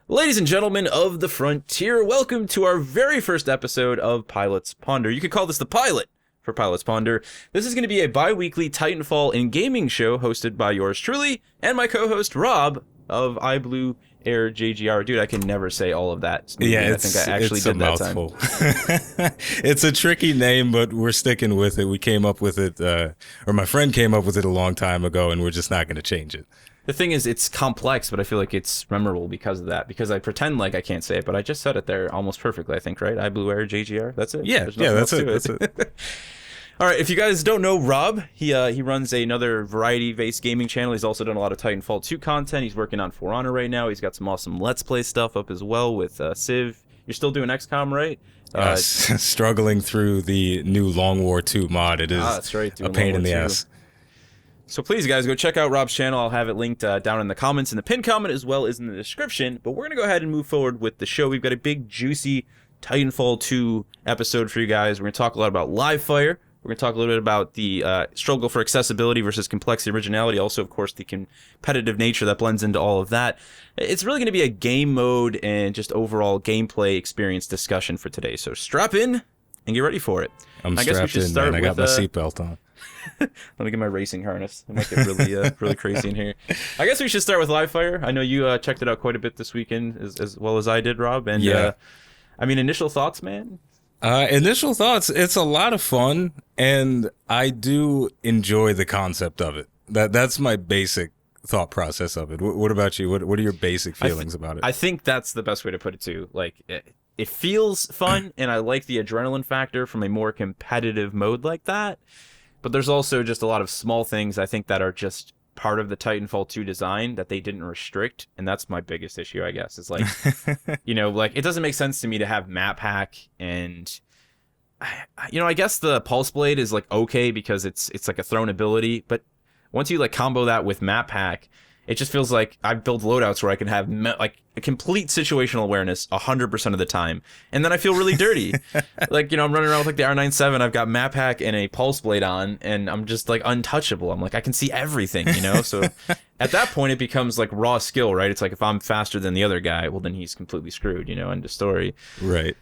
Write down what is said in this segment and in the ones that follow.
Ladies and gentlemen of the Frontier, welcome to our very first episode of Pilots Ponder. You could call this the pilot for Pilots Ponder. This is going to be a bi-weekly Titanfall and gaming show hosted by yours truly and my co-host Rob of iBlue Air JGR. Dude, I can never say all of that. Yeah, I think I actually did that mouthful. Time. It's a tricky name, but we're sticking with it. We came up with it, or my friend came up with it a long time ago, and we're just not going to change it. The thing is, it's complex, but I feel like it's memorable because of that. Because I pretend like I can't say it, but I just said it there almost perfectly, I think, right? iBlue Air JGR, that's it? Yeah, that's it. All right, if you guys don't know Rob, he runs another variety-based gaming channel. He's also done a lot of Titanfall 2 content. He's working on For Honor right now. He's got some awesome Let's Play stuff up as well with Civ. You're still doing XCOM, right? Struggling through the new Long War 2 mod. It is that's right, a pain in the ass. So please, guys, go check out Rob's channel. I'll have it linked down in the comments in the pinned comment as well as in the description. But we're going to go ahead and move forward with the show. We've got a big, juicy Titanfall 2 episode for you guys. We're going to talk a lot about Livefire. We're going to talk a little bit about the struggle for accessibility versus complexity, originality. Also, of course, the competitive nature that blends into all of that. It's really going to be a game mode and just overall gameplay experience discussion for today. So strap in and get ready for it. I guess we should start with, I got my seatbelt on. Let me get my racing harness. It might get really, really crazy in here. I guess we should start with Livefire. I know you checked it out quite a bit this weekend, as well as I did, Rob. And yeah, I mean, initial thoughts, man. Initial thoughts. It's a lot of fun, and I do enjoy the concept of it. That's my basic thought process of it. What about you? What are your basic feelings about it? I think that's the best way to put it too. Like, it feels fun, and I like the adrenaline factor from a more competitive mode like that. But there's also just a lot of small things I think that are just part of the Titanfall 2 design that they didn't restrict, and that's my biggest issue, I guess. Is like, like it doesn't make sense to me to have map hack, and I guess the pulse blade is like okay because it's like a thrown ability, but once you like combo that with map hack, it just feels like I've built loadouts where I can have like a complete situational awareness 100% of the time, and then I feel really dirty. Like, I'm running around with like the R97, I've got map hack and a pulse blade on, and I'm just like untouchable. I'm like, I can see everything, So at that point it becomes like raw skill, right? It's like if I'm faster than the other guy, well then he's completely screwed, end of story. Right.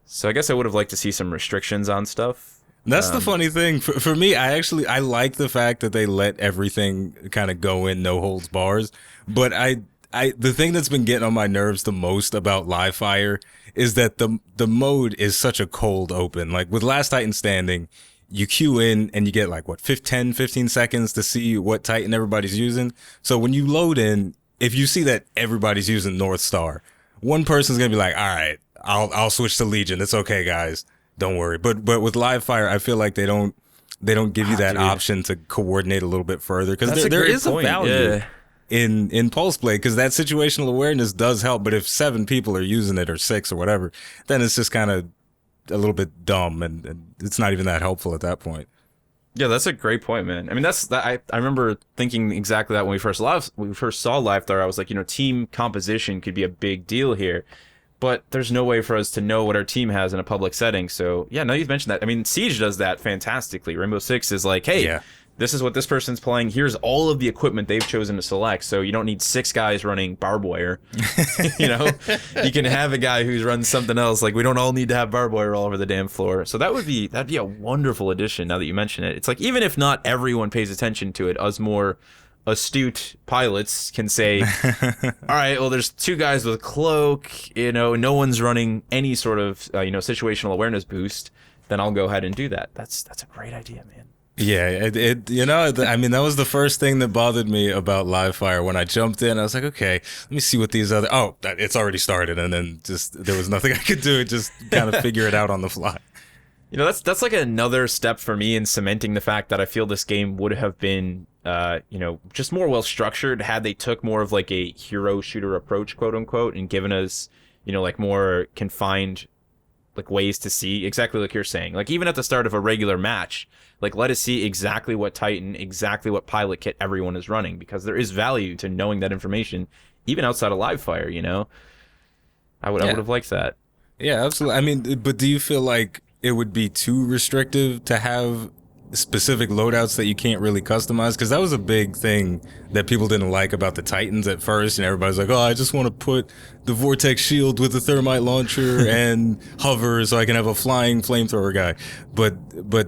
So I guess I would have liked to see some restrictions on stuff. That's the funny thing. For me, I like the fact that they let everything kind of go in, no holds bars. But the thing that's been getting on my nerves the most about Livefire is that the mode is such a cold open. Like with Last Titan Standing, you queue in and you get like 10, 15 seconds to see what Titan everybody's using. So when you load in, if you see that everybody's using North Star, one person's gonna be like, all right, I'll switch to Legion. It's okay, guys. Don't worry. But with Livefire, I feel like they don't give you that option to coordinate a little bit further, because there is a value in Pulse Blade, because that situational awareness does help. But if 7 people are using it, or 6 or whatever, then it's just kind of a little bit dumb, and it's not even that helpful at that point. Yeah, that's a great point, man. I mean, I remember thinking exactly that when we first saw Livefire. I was like, team composition could be a big deal here. But there's no way for us to know what our team has in a public setting. So, yeah, now you've mentioned that. I mean, Siege does that fantastically. Rainbow Six is like, hey, This is what this person's playing. Here's all of the equipment they've chosen to select. So you don't need 6 guys running barbed wire. You can have a guy who's runs something else. Like, we don't all need to have barbed wire all over the damn floor. So that'd be a wonderful addition now that you mention it. It's like, even if not everyone pays attention to it, us more astute pilots can say, all right, well, there's 2 guys with cloak, no one's running any sort of situational awareness boost, then I'll go ahead and do that. That's a great idea, man. Yeah, I mean, that was the first thing that bothered me about Livefire. When I jumped in, I was like, okay, let me see what these other, it's already started, and then just there was nothing I could do, just kind of figure it out on the fly. That's like another step for me in cementing the fact that I feel this game would have been just more well structured had they took more of like a hero shooter approach, quote unquote, and given us like more confined like ways to see exactly like you're saying. Like, even at the start of a regular match, like, let us see exactly what Titan, exactly what pilot kit everyone is running, because there is value to knowing that information even outside of Livefire. I would have liked that. Yeah, absolutely. I mean, but do you feel like it would be too restrictive to have specific loadouts that you can't really customize, because that was a big thing that people didn't like about the Titans at first, and everybody's like, oh, I just want to put the Vortex shield with the thermite launcher and hover so I can have a flying flamethrower guy. But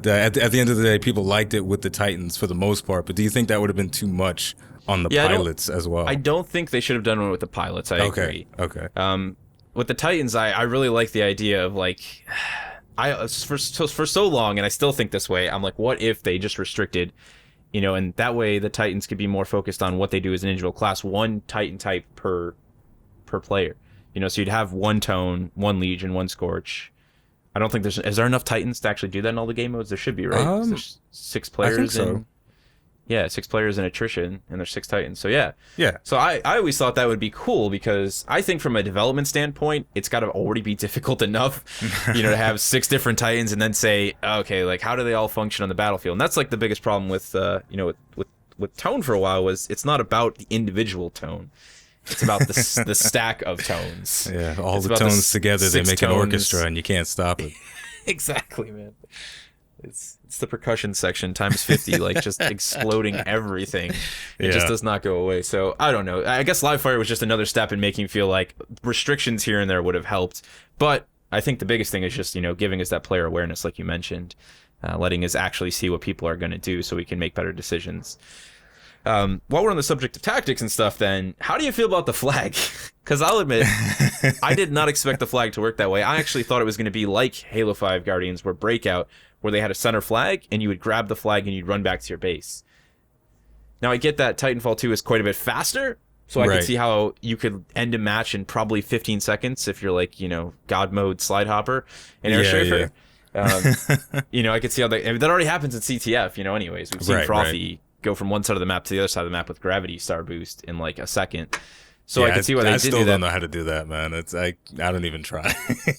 at the end of the day, people liked it with the Titans for the most part. But do you think that would have been too much on the pilots as well? I don't think they should have done it with the pilots. I agree. Okay. With the Titans, I really like the idea of like, for so long, and I still think this way, I'm like, what if they just restricted, and that way the Titans could be more focused on what they do as an individual class, one Titan type per player, so you'd have one Tone, one Legion, one Scorch. I don't think is there enough Titans to actually do that in all the game modes? There should be, right? There's 6 players. I think so. Yeah, 6 players in attrition, and there's 6 Titans. So yeah. So I always thought that would be cool, because I think from a development standpoint, it's got to already be difficult enough, to have 6 different Titans and then say, okay, like how do they all function on the battlefield? And that's like the biggest problem with, with Tone for a while, was it's not about the individual Tone. It's about the stack of tones. Yeah, all the tones together, they make an orchestra, and you can't stop it. Exactly, man. It's the percussion section times 50, like just exploding everything. It just does not go away. So I don't know. I guess Livefire was just another step in making me feel like restrictions here and there would have helped. But I think the biggest thing is just, giving us that player awareness, like you mentioned, letting us actually see what people are going to do so we can make better decisions. While we're on the subject of tactics and stuff, then, how do you feel about the flag? Because I'll admit, I did not expect the flag to work that way. I actually thought it was going to be like Halo 5 Guardians, where Breakout, where they had a center flag, and you would grab the flag and you'd run back to your base. Now, I get that Titanfall 2 is quite a bit faster, so I could see how you could end a match in probably 15 seconds if you're like, God mode slide hopper and air strafer. I could see how that already happens in CTF, anyways. We've seen Frothy go from one side of the map to the other side of the map with gravity star boost in like a second. So I can see why they did do that. I still don't know how to do that, man. I don't even try.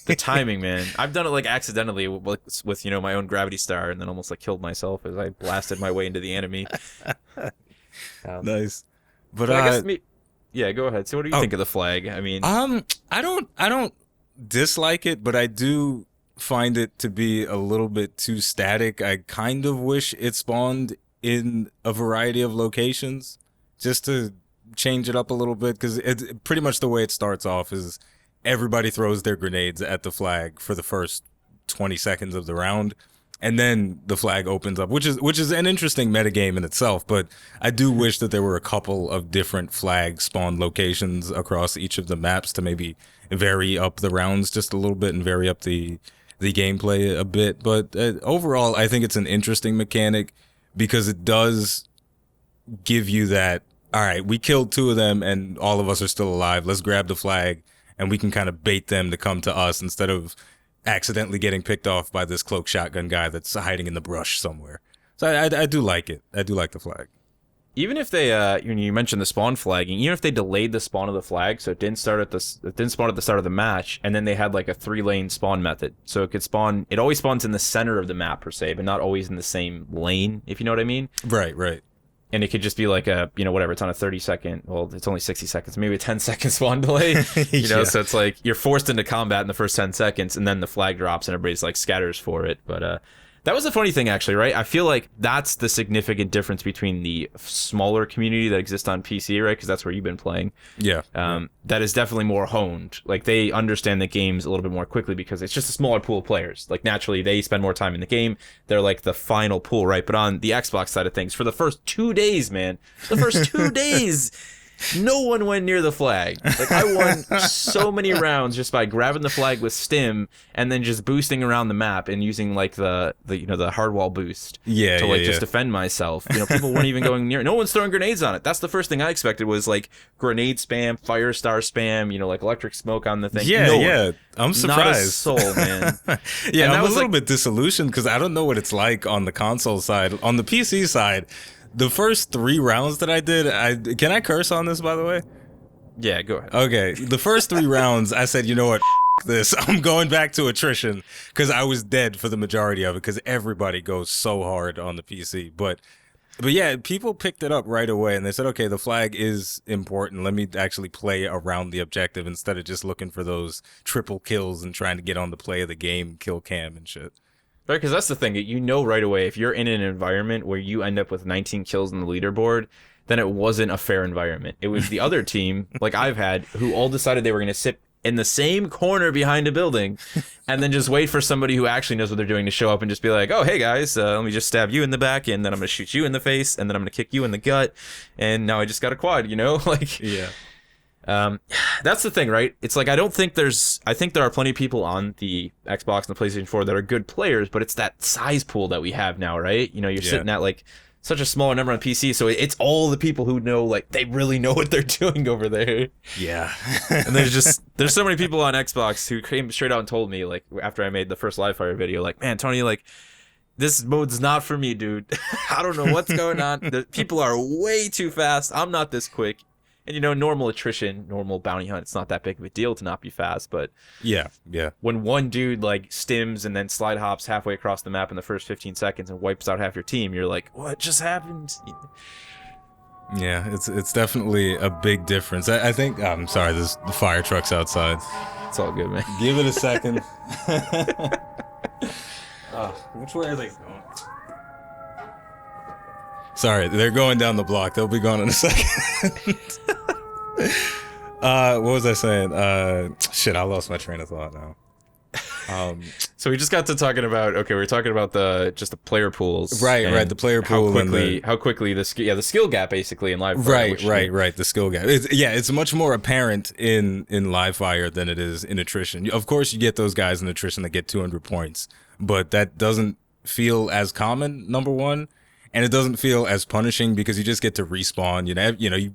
The timing, man. I've done it like accidentally with my own gravity star, and then almost like killed myself as I blasted my way into the enemy. Nice. But I guess yeah, go ahead. So what do you think of the flag? I mean, I don't dislike it, but I do find it to be a little bit too static. I kind of wish it spawned in a variety of locations just to change it up a little bit, because it's pretty much the way it starts off is everybody throws their grenades at the flag for the first 20 seconds of the round, and then the flag opens up, which is an interesting metagame in itself. But I do wish that there were a couple of different flag spawn locations across each of the maps to maybe vary up the rounds just a little bit and vary up the gameplay a bit. But overall, I think it's an interesting mechanic, because it does give you that, all right, we killed 2 of them and all of us are still alive. Let's grab the flag and we can kind of bait them to come to us instead of accidentally getting picked off by this cloak shotgun guy that's hiding in the brush somewhere. So I do like it. I do like the flag. Even if they, you mentioned the spawn flagging, even if they delayed the spawn of the flag, so it didn't spawn at the start of the match, and then they had like a 3-lane spawn method, so it could spawn. It always spawns in the center of the map per se, but not always in the same lane, if you know what I mean. Right. And it could just be like a, whatever, it's on a 30-second, well, it's only 60 seconds, maybe a 10-second spawn delay, so it's like you're forced into combat in the first 10 seconds, and then the flag drops and everybody's like scatters for it. But that was the funny thing, actually, right? I feel like that's the significant difference between the smaller community that exists on PC, right? Because that's where you've been playing. Yeah. That is definitely more honed. Like, they understand the games a little bit more quickly because it's just a smaller pool of players. Like, naturally, they spend more time in the game. They're like the final pool, right? But on the Xbox side of things, for the first 2 days, man, the first 2 days, no one went near the flag. Like, I won so many rounds just by grabbing the flag with stim and then just boosting around the map and using like the hard wall boost to just defend myself. People weren't even going near. No one's throwing grenades on it. That's the first thing I expected was like grenade spam, fire star spam, like electric smoke on the thing. I'm surprised. Not a soul, man. I'm a little bit disillusioned because I don't know what it's like on the console side. On the PC side, the first 3 rounds that I did, can I curse on this, by the way? Yeah, go ahead. Okay, the first 3 rounds, I said, you know what, this. I'm going back to attrition, because I was dead for the majority of it, because everybody goes so hard on the PC. But yeah, people picked it up right away, and they said, okay, the flag is important. Let me actually play around the objective instead of just looking for those triple kills and trying to get on the play of the game, kill cam and shit. Right, because that's the thing. You know right away if you're in an environment where you end up with 19 kills on the leaderboard, then it wasn't a fair environment. It was the other team, like I've had, who all decided they were going to sit in the same corner behind a building and then just wait for somebody who actually knows what they're doing to show up and just be like, oh, hey, guys, let me just stab you in the back, and then I'm going to shoot you in the face, and then I'm going to kick you in the gut, and now I just got a quad, you know? Like, Yeah. That's the thing, right? It's like, I think there are plenty of people on the Xbox and the PlayStation 4 that are good players, but it's that size pool that we have now, right? You know, you're sitting at like such a smaller number on PC, so it's all the people who know, like, they really know what they're doing over there. Yeah. And there's so many people on Xbox who came straight out and told me, like, after I made the first Livefire video, like, man, Tony, like, this mode's not for me, dude. I don't know what's going on. The people are way too fast. I'm not this quick. And, you know, normal attrition, normal bounty hunt, it's not that big of a deal to not be fast. But Yeah. when one dude, like, stims and then slide hops halfway across the map in the first 15 seconds and wipes out half your team, you're like, what just happened? Yeah, it's definitely a big difference. I think, I'm sorry, there's the fire trucks outside. It's all good, man. Give it a second. Which way are they going? Sorry, they're going down the block. They'll be gone in a second. What was I saying? Shit, I lost my train of thought now. So we just got to talking about, we were talking about the player pools. Right, the player pool. How quickly the skill gap basically in Livefire. Right, the skill gap. It's much more apparent in Livefire than it is in attrition. Of course, you get those guys in attrition that get 200 points, but that doesn't feel as common, number one. And it doesn't feel as punishing because you just get to respawn.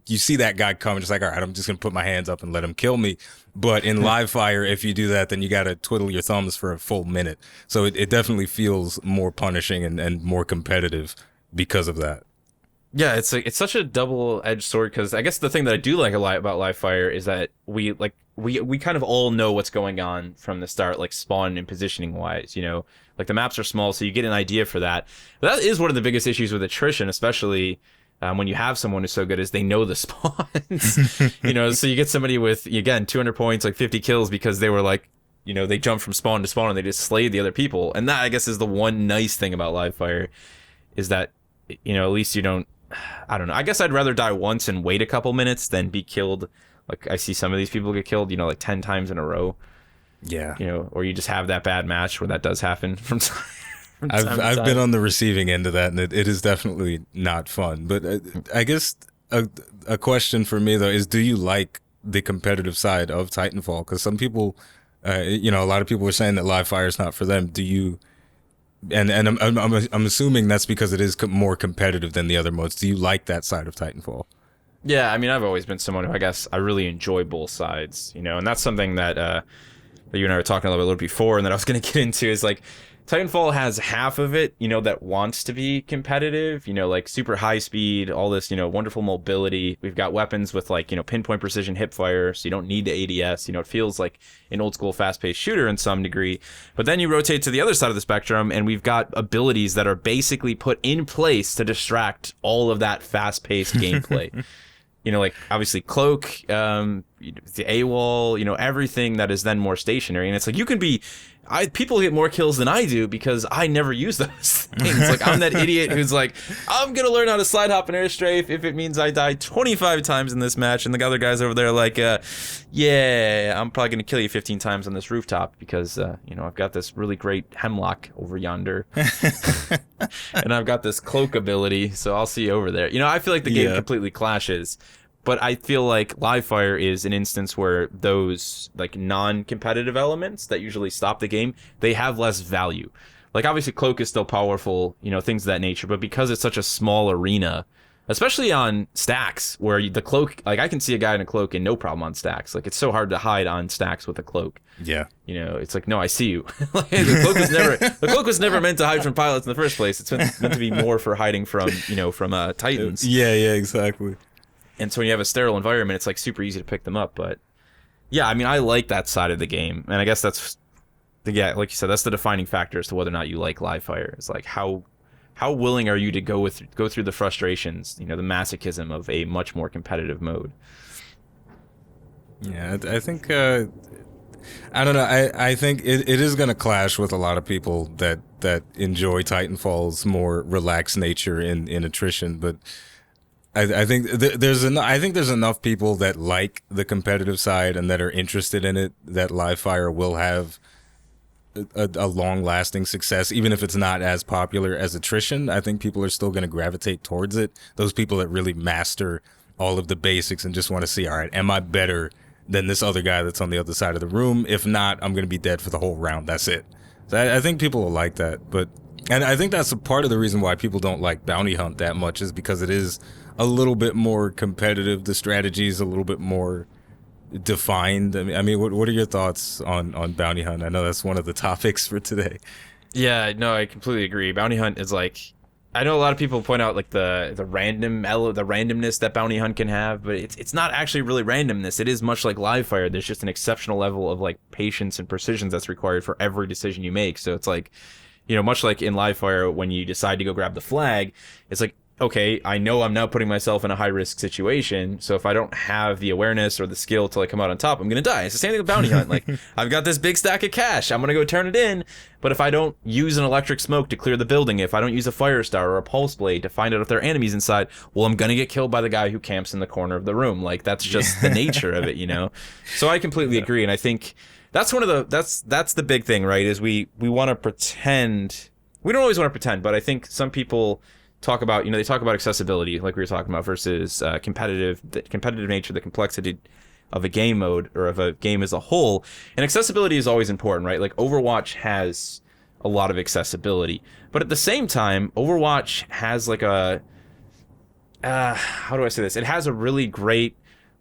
You see that guy come, just like, all right, I'm just gonna put my hands up and let him kill me. But in Livefire, if you do that, then you gotta twiddle your thumbs for a full minute. So it definitely feels more punishing and more competitive because of that. Yeah, it's such a double-edged sword, because I guess the thing that I do like a lot about Livefire is that we kind of all know what's going on from the start, like spawn and positioning wise, you know, like the maps are small, so you get an idea for that. But that is one of the biggest issues with attrition, especially when you have someone who's so good, is they know the spawns. You know, so you get somebody with, again, 200 points, like 50 kills, because they were like, you know, they jumped from spawn to spawn and they just slayed the other people. And that, I guess, is the one nice thing about Livefire, is that, you know, at least you don't, I don't know. I guess I'd rather die once and wait a couple minutes than be killed. Like, I see some of these people get killed, you know, like 10 times in a row. Yeah. You know, or you just have that bad match where that does happen from time to time. I've been on the receiving end of that, and it is definitely not fun. But I guess a question for me, though, is, do you like the competitive side of Titanfall? Because some people, you know, a lot of people are saying that Livefire is not for them. Do you... And I'm assuming that's because it is more competitive than the other modes. Do you like that side of Titanfall? Yeah, I mean, I've always been someone who, I guess, I really enjoy both sides, you know, and that's something that that you and I were talking a little bit before, and that I was going to get into, is like, Titanfall has half of it, you know, that wants to be competitive, you know, like super high speed, all this, you know, wonderful mobility. We've got weapons with, like, you know, pinpoint precision hip fire, so you don't need the ADS. You know, it feels like an old school fast paced shooter in some degree. But then you rotate to the other side of the spectrum, and we've got abilities that are basically put in place to distract all of that fast paced gameplay. You know, like, obviously Cloak, the AWOL, you know, everything that is then more stationary. And it's like, you can be... people get more kills than I do because I never use those things. Like, I'm that idiot who's like, I'm going to learn how to slide hop and air strafe if it means I die 25 times in this match. And the other guys over there are like, yeah, I'm probably going to kill you 15 times on this rooftop because, you know, I've got this really great hemlock over yonder. And I've got this cloak ability, so I'll see you over there. You know, I feel like the game completely clashes. But I feel like Livefire is an instance where those, like, non-competitive elements that usually stop the game, they have less value. Like, obviously, Cloak is still powerful, you know, things of that nature. But because it's such a small arena, especially on stacks, where the Cloak, like, I can see a guy in a Cloak and no problem on stacks. Like, it's so hard to hide on stacks with a Cloak. Yeah. You know, it's like, no, I see you. Like, the Cloak was never meant to hide from pilots in the first place. It's meant to be more for hiding from, you know, from Titans. Yeah, exactly. And so when you have a sterile environment, it's like super easy to pick them up. But yeah, I mean, I like that side of the game. And I guess that's, yeah, like you said, that's the defining factor as to whether or not you like Livefire. It's like, how willing are you to go through the frustrations, you know, the masochism of a much more competitive mode? Yeah, I think I don't know. I think it is going to clash with a lot of people that enjoy Titanfall's more relaxed nature in attrition, but I think I think there's enough people that like the competitive side and that are interested in it that Livefire will have a long-lasting success, even if it's not as popular as attrition. I think people are still going to gravitate towards it. Those people that really master all of the basics and just want to see, all right, am I better than this other guy that's on the other side of the room? If not, I'm going to be dead for the whole round. That's it. So I think people will like that. And I think that's a part of the reason why people don't like Bounty Hunt that much, is because it is a little bit more competitive. The strategy is a little bit more defined. I mean, what are your thoughts on Bounty Hunt? I know that's one of the topics for today. Yeah, no, I completely agree. Bounty Hunt is like, I know a lot of people point out like the randomness that Bounty Hunt can have, but it's not actually really randomness. It is much like Livefire. There's just an exceptional level of like patience and precision that's required for every decision you make. So it's like, you know, much like in Livefire, when you decide to go grab the flag, it's like, okay, I know I'm now putting myself in a high-risk situation, so if I don't have the awareness or the skill to like come out on top, I'm gonna die. It's the same thing with Bounty Hunt. Like, I've got this big stack of cash, I'm gonna go turn it in, but if I don't use an electric smoke to clear the building, if I don't use a fire star or a pulse blade to find out if there are enemies inside, well, I'm gonna get killed by the guy who camps in the corner of the room. Like, that's just the nature of it, you know? So I completely agree, and I think that's one of the, that's the big thing, right, is we want to pretend, we don't always want to pretend, but I think some people talk about, you know, they talk about accessibility, like we were talking about, versus the competitive nature, the complexity of a game mode or of a game as a whole. And accessibility is always important, right? Like Overwatch has a lot of accessibility, but at the same time, Overwatch has like a, how do I say this? It has a really great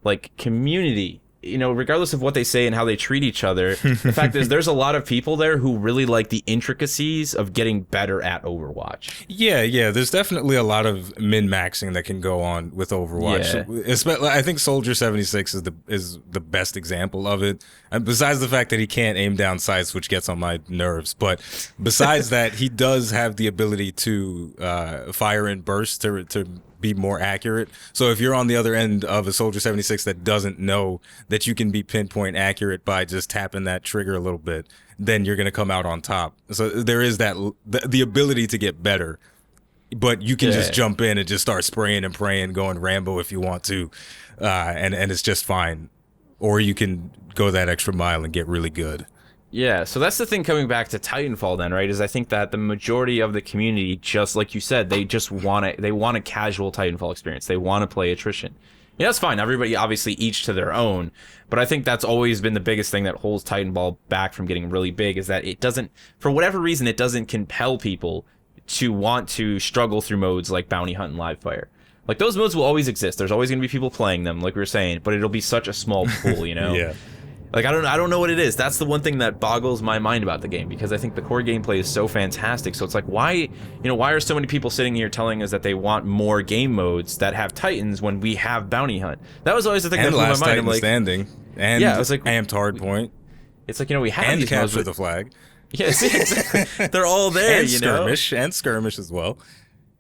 like community. You know, regardless of what they say and how they treat each other, the fact is there's a lot of people there who really like the intricacies of getting better at Overwatch. Yeah, there's definitely a lot of min-maxing that can go on with Overwatch. Yeah. Especially, I think Soldier 76 is the best example of it. And besides the fact that he can't aim down sights, which gets on my nerves, but besides that, he does have the ability to fire in bursts to be more accurate. So if you're on the other end of a Soldier 76 that doesn't know that you can be pinpoint accurate by just tapping that trigger a little bit, then you're going to come out on top. So there is that the ability to get better, but you can just jump in and just start spraying and praying, going Rambo if you want to, and it's just fine. Or you can go that extra mile and get really good. Yeah, so that's the thing coming back to Titanfall then, right? Is I think that the majority of the community, just like you said, they just want a casual Titanfall experience. They want to play attrition. Yeah, that's fine. Everybody, obviously, each to their own. But I think that's always been the biggest thing that holds Titanfall back from getting really big, is that it doesn't, for whatever reason, it doesn't compel people to want to struggle through modes like Bounty Hunt and Livefire. Like, those modes will always exist. There's always going to be people playing them, like we were saying, but it'll be such a small pool, you know? Yeah. Like, I don't know what it is. That's the one thing that boggles my mind about the game, because I think the core gameplay is so fantastic. So it's like, why are so many people sitting here telling us that they want more game modes that have Titans when we have Bounty Hunt? That was always the thing that blew my mind. Titan I'm like, Standing. And yeah, I was like, Amped Hardpoint. It's like, you know, we have and these modes, Capture the Flag. Yeah, see, exactly. They're all there, and you skirmish, know? and skirmish as well.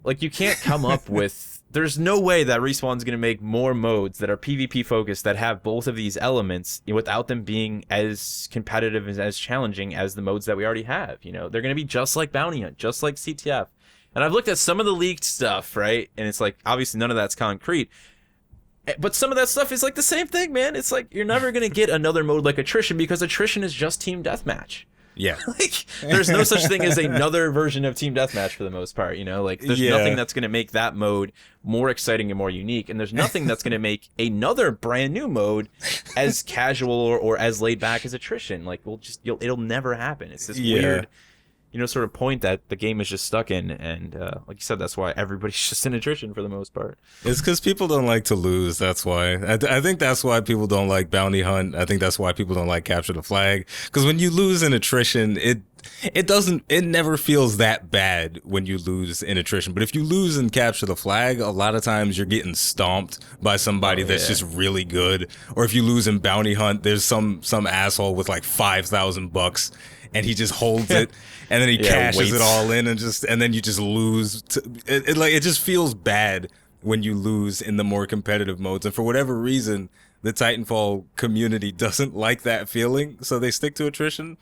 Like, you can't come up with... There's no way that Respawn's going to make more modes that are PvP focused that have both of these elements without them being as competitive and as challenging as the modes that we already have. You know, they're going to be just like Bounty Hunt, just like CTF. And I've looked at some of the leaked stuff, right? And it's like, obviously none of that's concrete. But some of that stuff is like the same thing, man. It's like, you're never going to get another mode like Attrition, because Attrition is just team deathmatch. Yeah. Like, there's no such thing as another version of Team Deathmatch for the most part, you know? Like, there's nothing that's going to make that mode more exciting and more unique, and there's nothing that's going to make another brand new mode as casual or as laid back as Attrition. Like, it'll never happen. It's this weird, you know, sort of point that the game is just stuck in, and like you said, that's why everybody's just in Attrition for the most part. It's because people don't like to lose. That's why. I think that's why people don't like Bounty Hunt. I think that's why people don't like Capture the Flag. Because when you lose in Attrition, it never feels that bad when you lose in Attrition. But if you lose in Capture the Flag, a lot of times you're getting stomped by somebody that's just really good. Or if you lose in Bounty Hunt, there's some asshole with like $5,000 and he just holds it. And then he cashes it all in, and then you just lose. It just feels bad when you lose in the more competitive modes. And for whatever reason, the Titanfall community doesn't like that feeling, so they stick to attrition.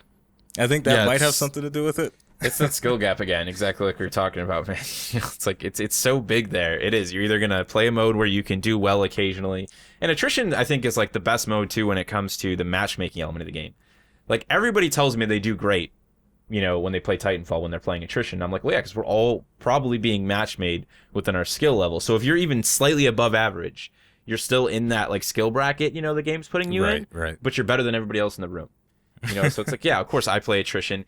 I think that might have something to do with it. It's that skill gap again, exactly like we were talking about, man. It's like it's so big there. It is. You're either gonna play a mode where you can do well occasionally, and attrition I think is like the best mode too when it comes to the matchmaking element of the game. Like everybody tells me they do great, when they play Titanfall when they're playing attrition. I'm like, well, yeah, because we're all probably being match made within our skill level. So if you're even slightly above average, you're still in that like skill bracket, the game's putting you in. Right. But you're better than everybody else in the room. So it's like, yeah, of course I play attrition.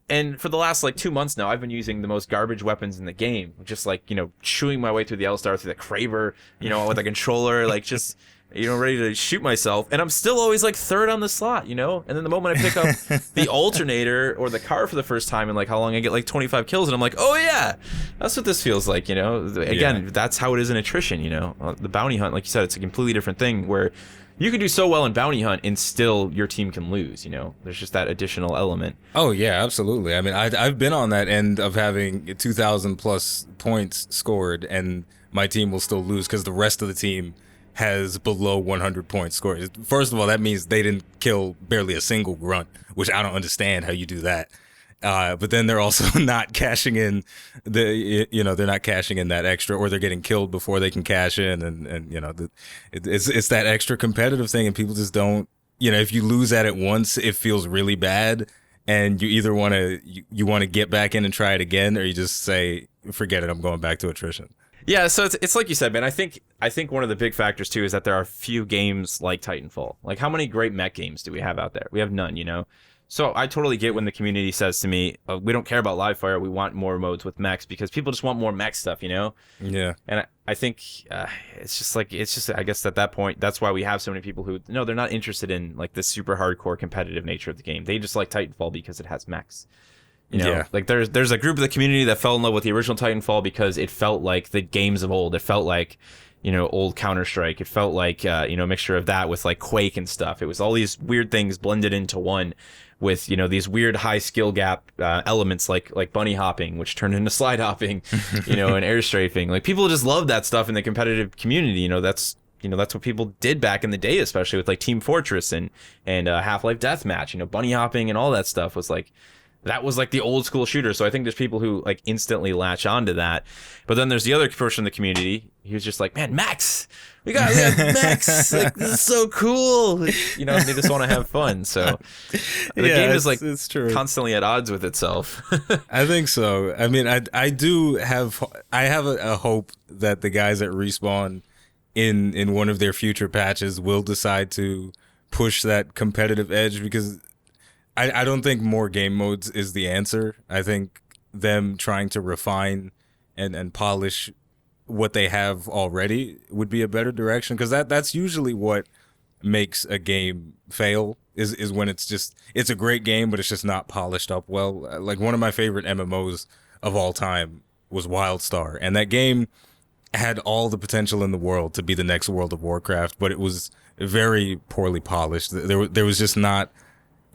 And for the last like 2 months now, I've been using the most garbage weapons in the game. Just like, chewing my way through the L-Star, through the Kraber, with a controller, like just, ready to shoot myself. And I'm still always like third on the slot, And then the moment I pick up the alternator or the car for the first time in like how long, I get like 25 kills. And I'm like, oh yeah, that's what this feels like, Again, that's how it is in attrition, The bounty hunt, like you said, it's a completely different thing where you can do so well in bounty hunt and still your team can lose, There's just that additional element. Oh, yeah, absolutely. I mean, I've been on that end of having 2,000 plus points scored and my team will still lose because the rest of the team has below 100 points scored. First of all, that means they didn't kill barely a single grunt, which I don't understand how you do that. But then they're also not cashing in they're not cashing in that extra, or they're getting killed before they can cash in. And it's that extra competitive thing. And people just don't, if you lose at it once, it feels really bad. And you either want to, you want to get back in and try it again, or you just say, forget it, I'm going back to attrition. Yeah, so it's like you said, man. I think one of the big factors too is that there are few games like Titanfall. Like, how many great mech games do we have out there? We have none, So I totally get when the community says to me, we don't care about Livefire, we want more modes with mechs, because people just want more mech stuff, Yeah. And I think I guess at that point, that's why we have so many people who, no, they're not interested in like the super hardcore competitive nature of the game. They just like Titanfall because it has mechs. Yeah. Like there's a group of the community that fell in love with the original Titanfall because it felt like the games of old. It felt like, old Counter-Strike. It felt like, a mixture of that with like Quake and stuff. It was all these weird things blended into one with, these weird high skill gap elements like bunny hopping, which turned into slide hopping, and air strafing. Like people just love that stuff in the competitive community. That's what people did back in the day, especially with like Team Fortress and Half-Life Deathmatch. Bunny hopping and all that stuff was like, that was like the old school shooter. So I think there's people who like instantly latch onto that. But then there's the other person in the community. He was just like, man, Max, we got Max. Like, this is so cool. They just want to have fun. So the game is like it's constantly at odds with itself. I think so. I mean, I have a hope that the guys at Respawn in one of their future patches will decide to push that competitive edge, because I don't think more game modes is the answer. I think them trying to refine and polish what they have already would be a better direction, because that's usually what makes a game fail is when it's a great game, but it's just not polished up well. Like one of my favorite MMOs of all time was WildStar, and that game had all the potential in the world to be the next World of Warcraft, but it was very poorly polished. There was just not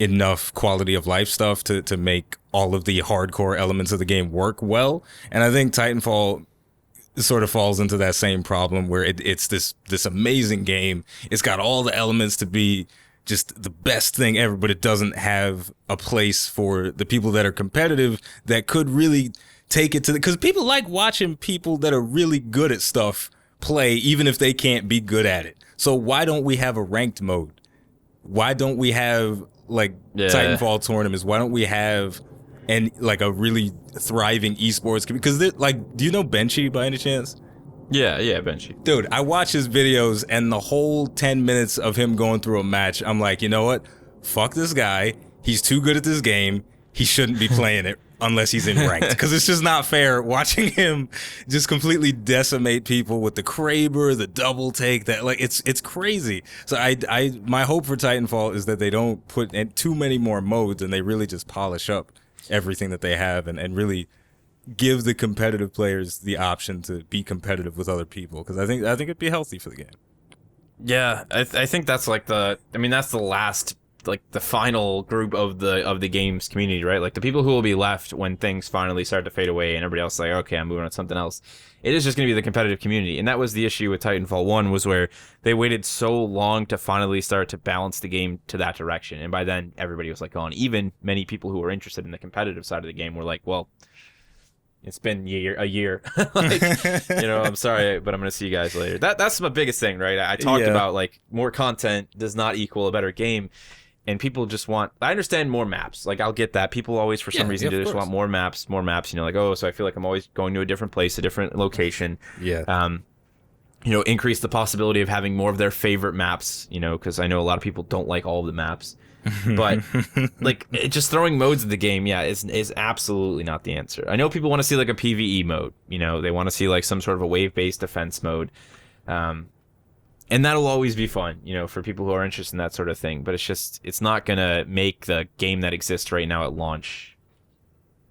enough quality of life stuff to make all of the hardcore elements of the game work well. And I think Titanfall sort of falls into that same problem, where it's this amazing game. It's got all the elements to be just the best thing ever, but it doesn't have a place for the people that are competitive that could really take it to because people like watching people that are really good at stuff play, even if they can't be good at it. So why don't we have a ranked mode? Why don't we have Titanfall tournaments? Why don't we have a really thriving esports? Because do you know Benchy by any chance? Yeah, Benchy. Dude, I watch his videos, and the whole 10 minutes of him going through a match, I'm like, you know what? Fuck this guy. He's too good at this game. He shouldn't be playing it unless he's in ranked. Because it's just not fair watching him just completely decimate people with the Kraber, the double take. It's crazy. So my hope for Titanfall is that they don't put in too many more modes, and they really just polish up everything that they have and really give the competitive players the option to be competitive with other people, because I think it'd be healthy for the game. Yeah, I think that's that's the like the final group of the game's community, right? Like the people who will be left when things finally start to fade away and everybody else is like, okay, I'm moving on to something else. It is just going to be the competitive community. And that was the issue with Titanfall 1, was where they waited so long to finally start to balance the game to that direction. And by then everybody was like gone. Even many people who were interested in the competitive side of the game were like, well, it's been a year. Like, I'm sorry, but I'm going to see you guys later. That's my biggest thing, right? I talked about like more content does not equal a better game. And people just want, I understand more maps. Like, I'll get that. People always, for some reason, just want more maps. Like, oh, so I feel like I'm always going to a different place, a different location. Yeah. Increase the possibility of having more of their favorite maps, because I know a lot of people don't like all of the maps. But, like, just throwing modes in the game, is absolutely not the answer. I know people want to see, like, a PvE mode. They want to see, like, some sort of a wave-based defense mode. And that'll always be fun, for people who are interested in that sort of thing. But it's not going to make the game that exists right now at launch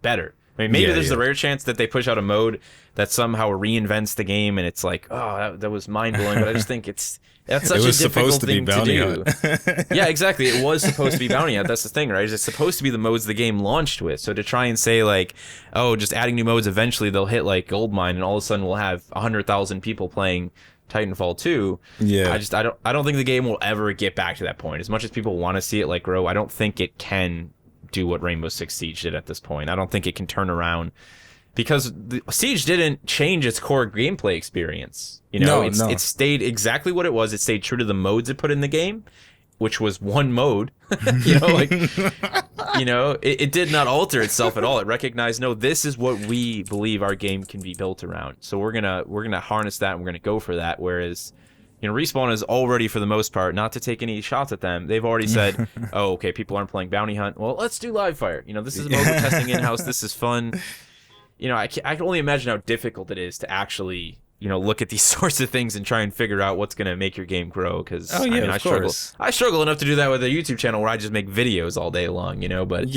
better. I mean, maybe there's a rare chance that they push out a mode that somehow reinvents the game and it's like, oh, that was mind-blowing. But I just think that's such a difficult thing to do. Yeah, exactly. It was supposed to be Bounty Hunt. That's the thing, right? It's supposed to be the modes the game launched with. So to try and say, like, oh, just adding new modes, eventually they'll hit, like, Goldmine and all of a sudden we'll have 100,000 people playing Titanfall 2. I don't think the game will ever get back to that point. As much as people want to see it like grow, I don't think it can do what Rainbow Six Siege did at this point. I don't think it can turn around, because Siege didn't change its core gameplay experience. It stayed exactly what it was. It stayed true to the modes it put in the game, which was one mode. It did not alter itself at all. It recognized, no, this is what we believe our game can be built around. So we're gonna harness that and we're gonna go for that. Whereas, Respawn is already, for the most part, not to take any shots at them, they've already said, oh, okay, people aren't playing Bounty Hunt. Well, let's do Livefire. This is a mode we're testing in-house. This is fun. I can only imagine how difficult it is to actually look at these sorts of things and try and figure out what's going to make your game grow. Because I struggle enough to do that with a YouTube channel where I just make videos all day long. But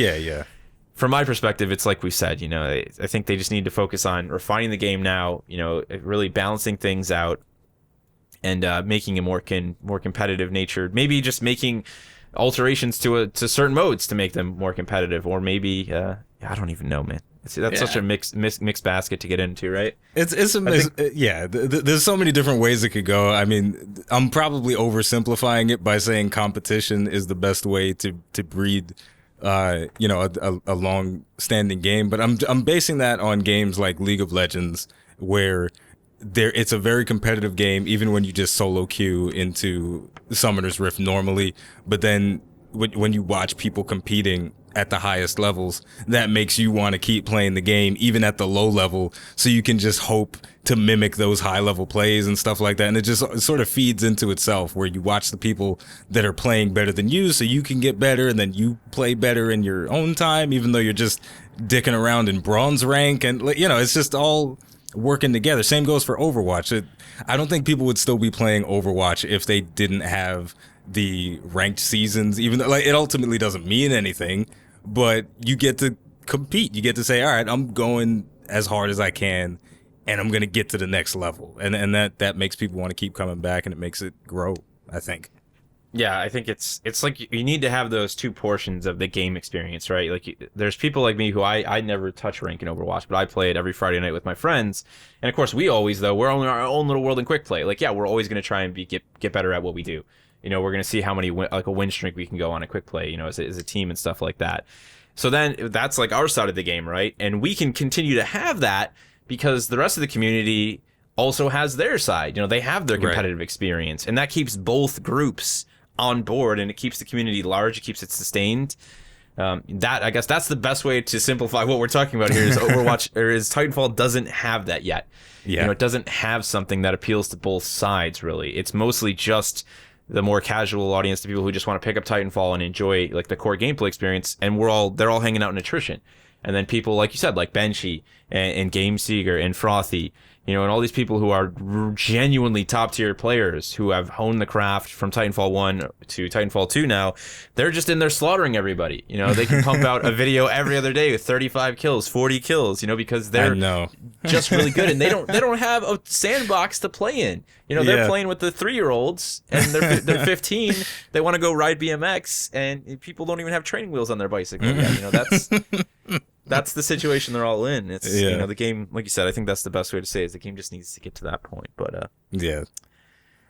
from my perspective, it's like we said. I think they just need to focus on refining the game now. Really balancing things out and making a more competitive nature. Maybe just making alterations to certain modes to make them more competitive, or maybe I don't even know, man. That's such a mixed basket to get into, right? It's a mix. There's so many different ways it could go. I mean, I'm probably oversimplifying it by saying competition is the best way to breed, a long-standing game. But I'm basing that on games like League of Legends, where it's a very competitive game, even when you just solo queue into Summoner's Rift normally. But then when you watch people competing at the highest levels, that makes you want to keep playing the game even at the low level, so you can just hope to mimic those high level plays and stuff like that. And it sort of feeds into itself, where you watch the people that are playing better than you so you can get better, and then you play better in your own time, even though you're just dicking around in bronze rank. And it's just all working together. Same goes for Overwatch. I don't think people would still be playing Overwatch if they didn't have the ranked seasons, even though it ultimately doesn't mean anything, but you get to compete. You get to say, all right, I'm going as hard as I can and I'm going to get to the next level. And that makes people want to keep coming back, and it makes it grow, I think. Yeah, I think it's like you need to have those two portions of the game experience, right? Like, there's people like me who I never touch rank in Overwatch, but I play it every Friday night with my friends. And of course, we always, though, we're on our own little world in quick play. Like, we're always going to try and get better at what we do. We're going to see how many a win streak we can go on a quick play, as a team and stuff like that. So then that's like our side of the game, right? And we can continue to have that because the rest of the community also has their side. They have their competitive experience, and that keeps both groups on board, and it keeps the community large. It keeps it sustained. I guess that's the best way to simplify what we're talking about here. Is Overwatch or is Titanfall doesn't have that yet. Yeah, it doesn't have something that appeals to both sides. Really, it's mostly just the more casual audience, the people who just want to pick up Titanfall and enjoy like the core gameplay experience, and they're all hanging out in attrition. And then people, like you said, like Benchy and Game Seeger and Frothy, You know, and all these people who are genuinely top tier players who have honed the craft from Titanfall 1 to Titanfall 2 now, they're just in there slaughtering everybody. You know, they can pump out a video every other day with 35 kills, 40 kills, you know, because they're just really good, and they don't have a sandbox to play in. You know, they're playing with the 3-year-olds, and they're 15. They want to go ride BMX, and people don't even have training wheels on their bicycle. Yeah, you know, that's the situation they're all in. It's you know, the game, like you said, I think that's the best way to say it, is the game just needs to get to that point. But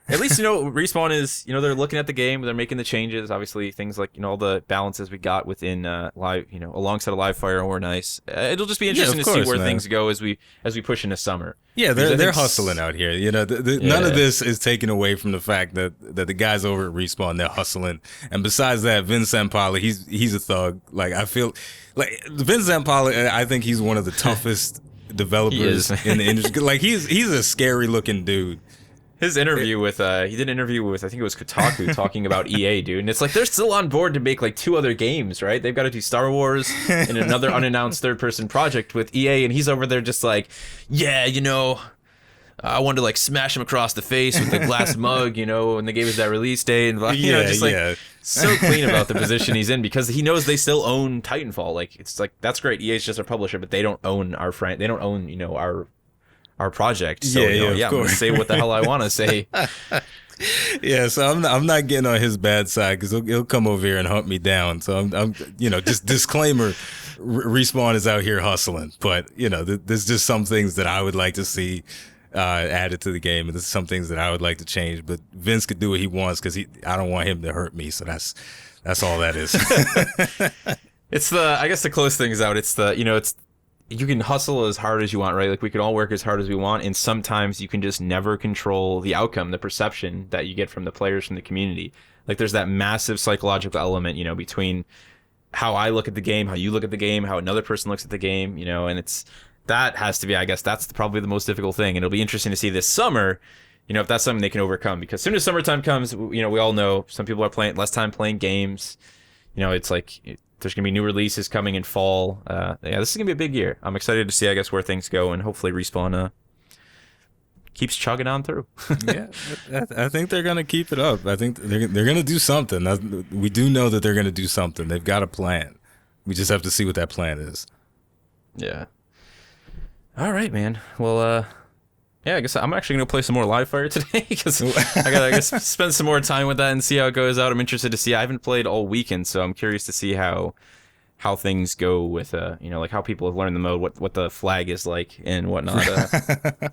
at least, you know, Respawn is, you know, they're looking at the game, they're making the changes. Obviously, things like, you know, all the balances we got within live, you know, alongside of Livefire were nice. It'll just be interesting to see where things go as we push into summer. Yeah, they're hustling out here. You know, none of this is taken away from the fact that the guys over at Respawn, they're hustling. And besides that, Vince Zampella, he's a thug. Like, I feel like Vince Zampella, I think he's one of the toughest developers in the industry. Like, he's a scary looking dude. His interview with, he did an interview with, I think it was Kotaku, talking about EA, dude. And it's like, they're still on board to make like 2 other games, right? They've got to do Star Wars and another unannounced third-person project with EA. And he's over there just like, yeah, you know, I wanted to like smash him across the face with the glass mug, you know, and they gave us that release date. And, you know, just like so clean about the position he's in, because he knows they still own Titanfall. Like, it's like, that's great. EA's just a publisher, but they don't own our they don't own, you know, our project. So I'm gonna say what the hell I want to say. So I'm not getting on his bad side, because he'll come over here and hunt me down. So I'm you know, just disclaimer, Respawn is out here hustling, but you know, there's just some things that I would like to see added to the game, and there's some things that I would like to change. But Vince could do what he wants, because I don't want him to hurt me. So that's all that is. It's I guess the close things out. It's you know, you can hustle as hard as you want, right? Like, we can all work as hard as we want, and sometimes you can just never control the outcome, the perception that you get from the players, from the community. Like, there's that massive psychological element, you know, between how I look at the game, how you look at the game, how another person looks at the game, you know, and that has to be, I guess, that's probably the most difficult thing. And it'll be interesting to see this summer, you know, if that's something they can overcome, because as soon as summertime comes, you know, we all know some people are playing less time playing games. You know, it's like, there's going to be new releases coming in fall. This is going to be a big year. I'm excited to see, I guess, where things go, and hopefully Respawn keeps chugging on through. I think they're going to keep it up. I think they're going to do something. We do know that they're going to do something. They've got a plan. We just have to see what that plan is. Yeah. All right, man. Well, I guess I'm actually going to play some more Livefire today, because I got to, I guess, spend some more time with that and see how it goes out. I'm interested to see. I haven't played all weekend, so I'm curious to see how things go with, you know, like how people have learned the mode, what the flag is like and whatnot.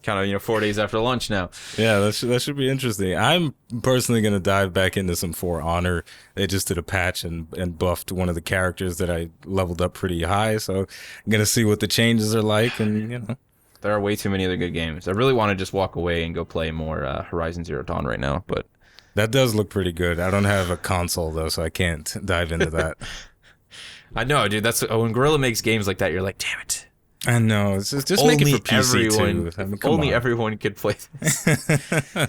Kind of, you know, 4 days after lunch now. Yeah, that should be interesting. I'm personally going to dive back into some For Honor. They just did a patch and buffed one of the characters that I leveled up pretty high, so I'm going to see what the changes are like, and, you know. There are way too many other good games. I really want to just walk away and go play more Horizon Zero Dawn right now, but that does look pretty good. I don't have a console though, so I can't dive into that. I know, dude. That's when Guerrilla makes games like that. You're like, damn it. I know. It's just make it for PC too. I mean, only everyone could play this.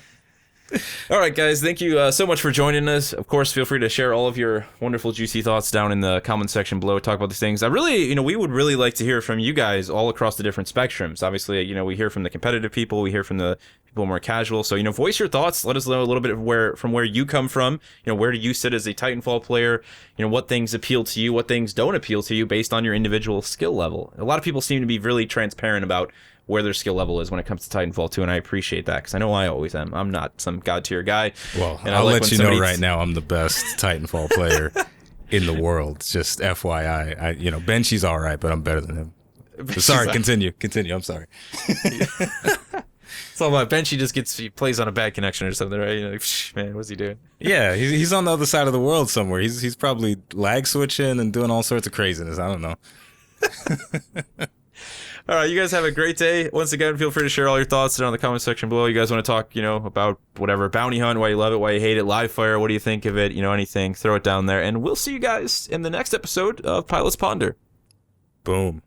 All right, guys. Thank you so much for joining us. Of course, feel free to share all of your wonderful, juicy thoughts down in the comment section below. Talk about these things. We would really like to hear from you guys all across the different spectrums. Obviously, you know, we hear from the competitive people. We hear from the people more casual. So, you know, voice your thoughts. Let us know a little bit of where you come from. You know, where do you sit as a Titanfall player? You know, what things appeal to you? What things don't appeal to you based on your individual skill level? A lot of people seem to be really transparent about where their skill level is when it comes to Titanfall 2, and I appreciate that, because I know I always am. I'm not some god tier guy. Well, and I'll let you know right now, I'm the best Titanfall player in the world. Just FYI, you know, Benchy's all right, but I'm better than him. Sorry, continue. I'm sorry. It's all about Benchy. He plays on a bad connection or something, right? You're like, man, what's he doing? Yeah, he's on the other side of the world somewhere. He's probably lag switching and doing all sorts of craziness. I don't know. All right, you guys have a great day. Once again, feel free to share all your thoughts down in the comment section below. You guys want to talk, you know, about whatever, Bounty Hunt, why you love it, why you hate it, Livefire, what do you think of it, you know, anything, throw it down there. And we'll see you guys in the next episode of Pilots Ponder. Boom.